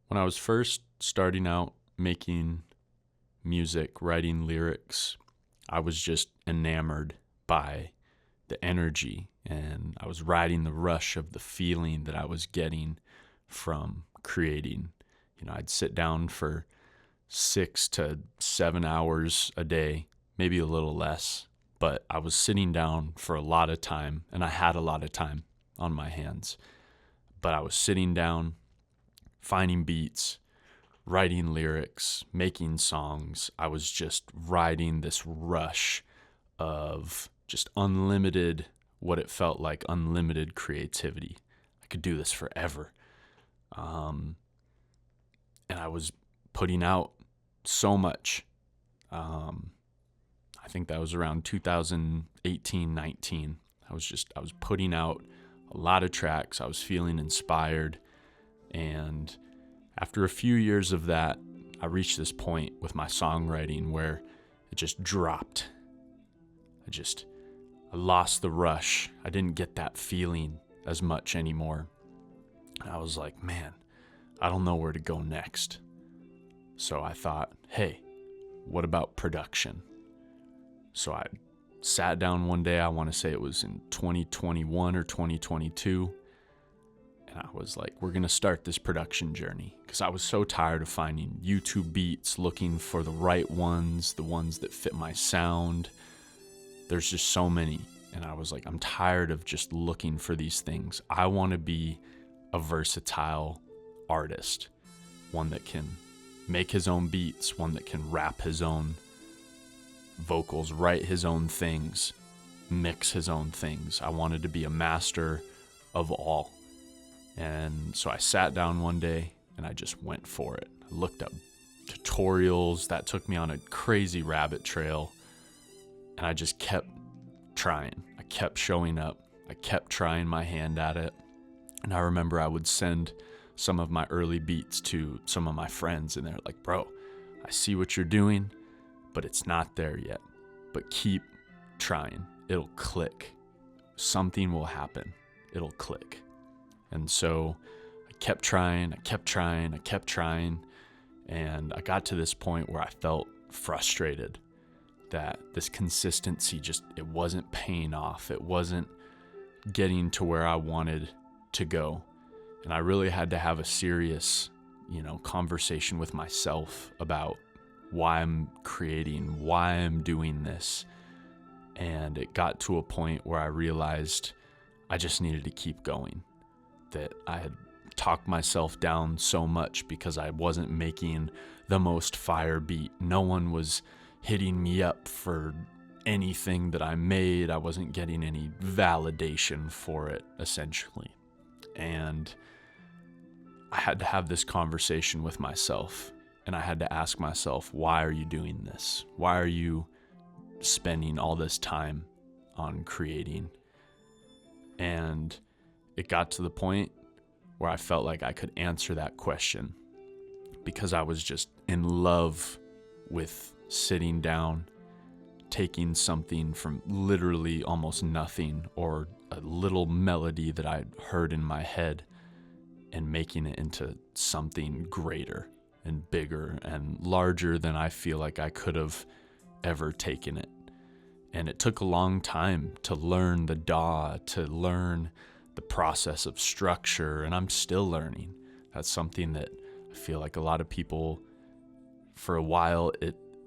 When I was first starting out making music, writing lyrics, I was just enamored by the energy, and I was riding the rush of the feeling that I was getting from creating. I'd sit down for 6 to 7 hours a day, maybe a little less, but I was sitting down for a lot of time, and I had a lot of time on my hands. But I was sitting down, finding beats, writing lyrics, making songs. I was just riding this rush of just unlimited, what it felt like unlimited creativity. I could do this forever. And I was putting out so much. I think that was around 2018, 19. I was putting out a lot of tracks. I was feeling inspired. And after a few years of that, I reached this point with my songwriting where it just dropped. I lost the rush. I didn't get that feeling as much anymore. And I was like, man, I don't know where to go next. So I thought, hey, what about production? So I sat down one day, I want to say it was in 2021 or 2022. And I was like, we're going to start this production journey, because I was so tired of finding YouTube beats, looking for the right ones, the ones that fit my sound. There's just so many. And I was like, I'm tired of just looking for these things. I want to be a versatile artist, one that can make his own beats, one that can rap his own vocals, write his own things, mix his own things. I wanted to be a master of all. And so I sat down one day and I just went for it. I looked up tutorials that took me on a crazy rabbit trail, and I just kept trying. I kept showing up. I kept trying my hand at it. And I remember I would send some of my early beats to some of my friends, and they're like, bro, I see what you're doing, but it's not there yet. But keep trying. It'll click. Something will happen. It'll click. And so I kept trying, and I got to this point where I felt frustrated that this consistency it wasn't paying off. It wasn't getting to where I wanted to go. And I really had to have a serious, conversation with myself about why I'm creating, why I'm doing this. And it got to a point where I realized I just needed to keep going, that I had talked myself down so much because I wasn't making the most fire beat. No one was hitting me up for anything that I made. I wasn't getting any validation for it, essentially. And I had to have this conversation with myself, and I had to ask myself, why are you doing this? Why are you spending all this time on creating? And it got to the point where I felt like I could answer that question, because I was just in love with sitting down, taking something from literally almost nothing, or a little melody that I'd heard in my head, and making it into something greater and bigger and larger than I feel like I could have ever taken it. And it took a long time to learn the DAW, to learn the process of structure, and I'm still learning. That's something that I feel like a lot of people, for a while,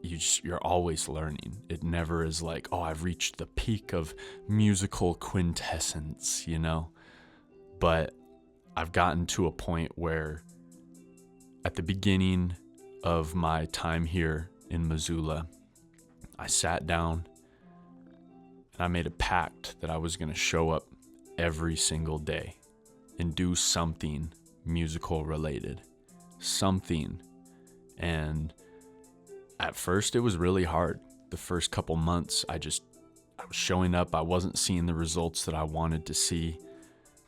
you're always learning. It never is like, oh, I've reached the peak of musical quintessence, But I've gotten to a point where at the beginning of my time here in Missoula, I sat down and I made a pact that I was going to show up every single day and do something musical related. Something. And at first it was really hard. The first couple months, I was showing up. I wasn't seeing the results that I wanted to see,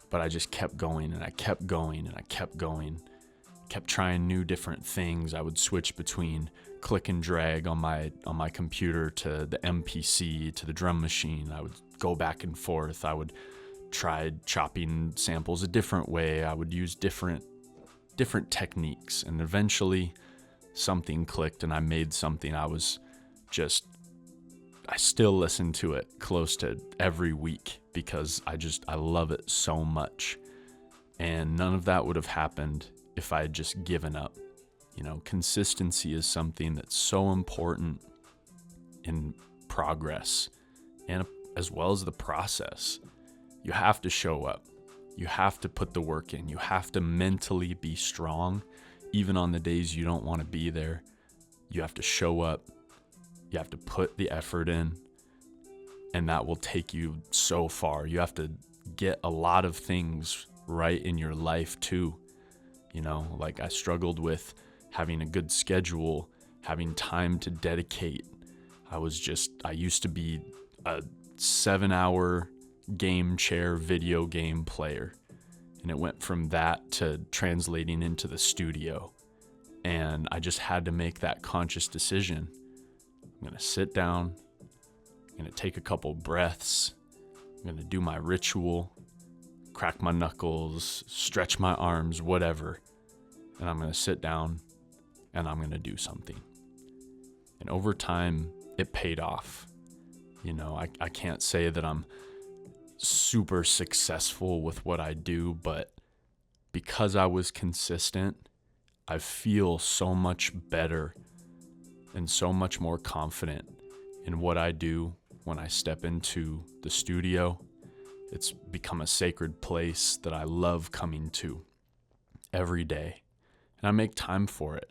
but I just kept going, and I kept going, and I kept going. Kept trying new different things. I would switch between click and drag on my computer to the MPC to the drum machine. I would go back and forth. I would try chopping samples a different way. I would use different different techniques. And eventually something clicked and I made something. I still listen to it close to every week because I love it so much. And none of that would have happened if I had just given up. Consistency is something that's so important in progress and as well as the process. You have to show up. You have to put the work in. You have to mentally be strong, even on the days you don't want to be there. You have to show up. You have to put the effort in, and that will take you so far. You have to get a lot of things right in your life too. Like I struggled with having a good schedule, having time to dedicate. I used to be a 7-hour game chair video game player. And it went from that to translating into the studio. And I just had to make that conscious decision. I'm going to sit down. I'm going to take a couple breaths. I'm going to do my ritual, crack my knuckles, stretch my arms, whatever. And I'm going to sit down and I'm going to do something. And over time, it paid off. I can't say that I'm super successful with what I do, but because I was consistent, I feel so much better and so much more confident in what I do when I step into the studio. It's become a sacred place that I love coming to every day, and I make time for it.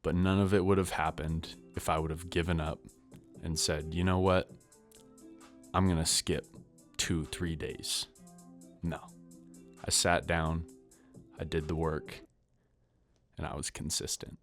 But none of it would have happened if I would have given up and said, you know what? I'm going to skip 2-3 days. No. I sat down, I did the work, and I was consistent.